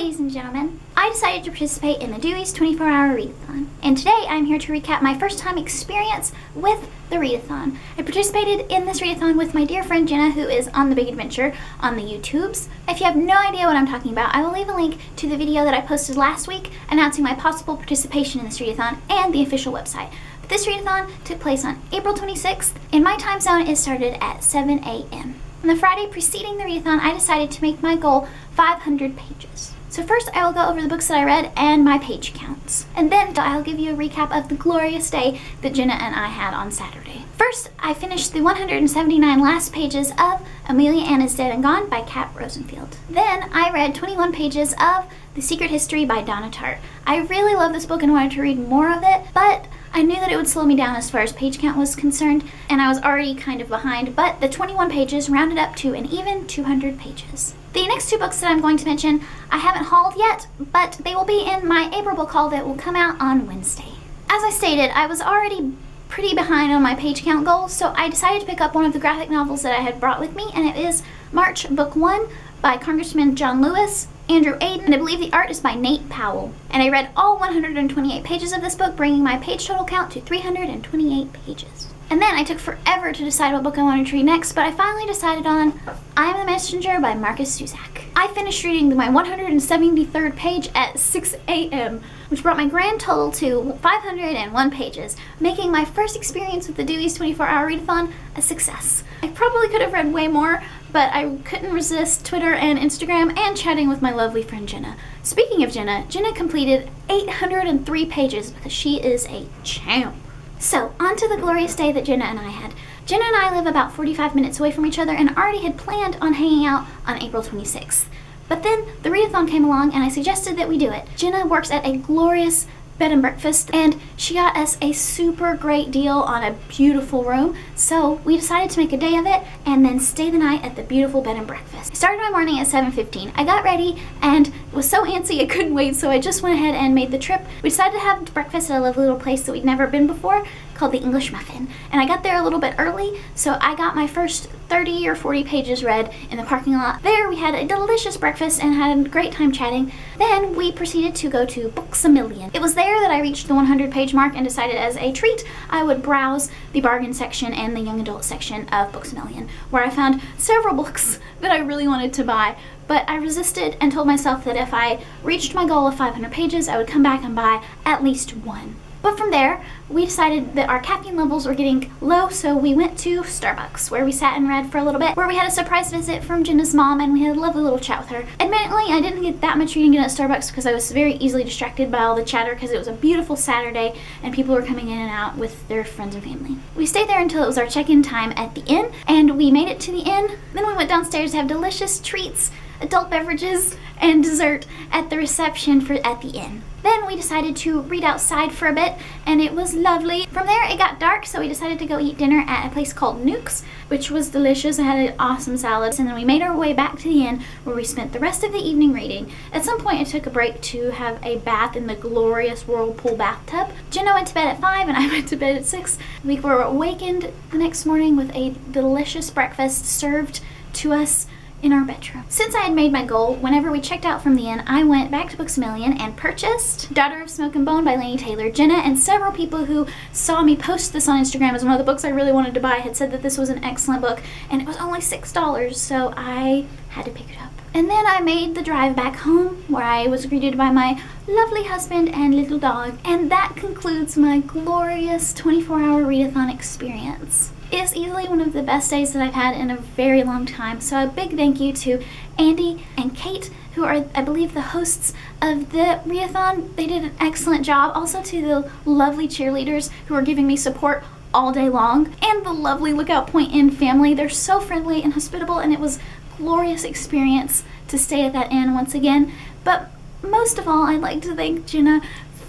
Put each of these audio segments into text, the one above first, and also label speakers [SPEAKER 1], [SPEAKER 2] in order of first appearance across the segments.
[SPEAKER 1] ladies and gentlemen. I decided to participate in the Dewey's 24-hour readathon, and today I'm here to recap my first time experience with the readathon. I participated in this readathon with my dear friend Jenna, who is on The Big Adventure on the YouTubes. If you have no idea what I'm talking about, I will leave a link to the video that I posted last week announcing my possible participation in this readathon and the official website. But this readathon took place on April 26th. In my time zone, it started at 7 a.m. On the Friday preceding the readathon, I decided to make my goal 500 pages. So first I will go over the books that I read and my page counts. And then I'll give you a recap of the glorious day that Jenna and I had on Saturday. First, I finished the 179 last pages of Amelia Ann is Dead and Gone by Kat Rosenfield. Then I read 21 pages of The Secret History by Donna Tartt. I really love this book and wanted to read more of it, but I knew that it would slow me down as far as page count was concerned, and I was already kind of behind, but the 21 pages rounded up to an even 200 pages. The next two books that I'm going to mention, I haven't hauled yet, but they will be in my April book haul that will come out on Wednesday. As I stated, I was already pretty behind on my page count goal, so I decided to pick up one of the graphic novels that I had brought with me, and it is March Book 1 by Congressman John Lewis, Andrew Aiden, and I believe the art is by Nate Powell. And I read all 128 pages of this book, bringing my page total count to 328 pages. And then I took forever to decide what book I wanted to read next, but I finally decided on I Am the Messenger by Marcus Zusak. I finished reading my 173rd page at 6 a.m., which brought my grand total to 501 pages, making my first experience with the Dewey's 24-hour readathon a success. I probably could have read way more, but I couldn't resist Twitter and Instagram and chatting with my lovely friend Jenna. Speaking of Jenna, Jenna completed 803 pages because she is a champ. So, on to the glorious day that Jenna and I had. Jenna and I live about 45 minutes away from each other and already had planned on hanging out on April 26th. But then the readathon came along and I suggested that we do it. Jenna works at a glorious bed and breakfast, and she got us a super great deal on a beautiful room, so we decided to make a day of it and then stay the night at the beautiful bed and breakfast. I started my morning at 7:15. I got ready and was so antsy I couldn't wait, so I just went ahead and made the trip. We decided to have breakfast at a lovely little place that we'd never been before called the English Muffin, and I got there a little bit early, so I got my first 30 or 40 pages read in the parking lot. There we had a delicious breakfast and had a great time chatting. Then we proceeded to go to Books A Million. It was there that I reached the 100 page mark and decided as a treat I would browse the bargain section and the young adult section of Books A Million, where I found several books that I really wanted to buy, but I resisted and told myself that if I reached my goal of 500 pages I would come back and buy at least one. But from there, we decided that our caffeine levels were getting low, so we went to Starbucks, where we sat and read for a little bit, where we had a surprise visit from Jenna's mom, and we had a lovely little chat with her. Admittedly, I didn't get that much reading in at Starbucks because I was very easily distracted by all the chatter because it was a beautiful Saturday and people were coming in and out with their friends and family. We stayed there until it was our check-in time at the inn, and we made it to the inn. Then we went downstairs to have delicious treats, adult beverages, and dessert at the reception at the inn. Then we decided to read outside for a bit, and it was lovely. From there, it got dark, so we decided to go eat dinner at a place called Nuke's, which was delicious. It had an awesome salad. And then we made our way back to the inn, where we spent the rest of the evening reading. At some point, I took a break to have a bath in the glorious whirlpool bathtub. Jenna went to bed at 5, and I went to bed at 6. We were awakened the next morning with a delicious breakfast served to us in our bedroom. Since I had made my goal, whenever we checked out from the inn, I went back to Books A Million and purchased Daughter of Smoke and Bone by Laini Taylor. Jenna and several people who saw me post this on Instagram as one of the books I really wanted to buy had said that this was an excellent book, and it was only $6, so I had to pick it up. And then I made the drive back home, where I was greeted by my lovely husband and little dog. And that concludes my glorious 24-hour readathon experience. It is easily one of the best days that I've had in a very long time, so a big thank you to Andy and Kate, who are, I believe, the hosts of the readathon. They did an excellent job. Also to the lovely cheerleaders who are giving me support all day long, and the lovely Lookout Point Inn family. They're so friendly and hospitable, and it was a glorious experience to stay at that inn once again. But most of all, I'd like to thank Jenna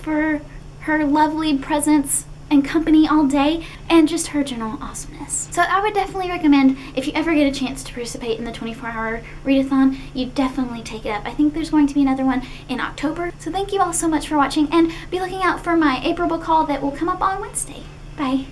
[SPEAKER 1] for her lovely presence and company all day, and just her general awesomeness. So I would definitely recommend, if you ever get a chance to participate in the 24-hour readathon, you definitely take it up. I think there's going to be another one in October. So thank you all so much for watching, and be looking out for my April book haul that will come up on Wednesday. Bye.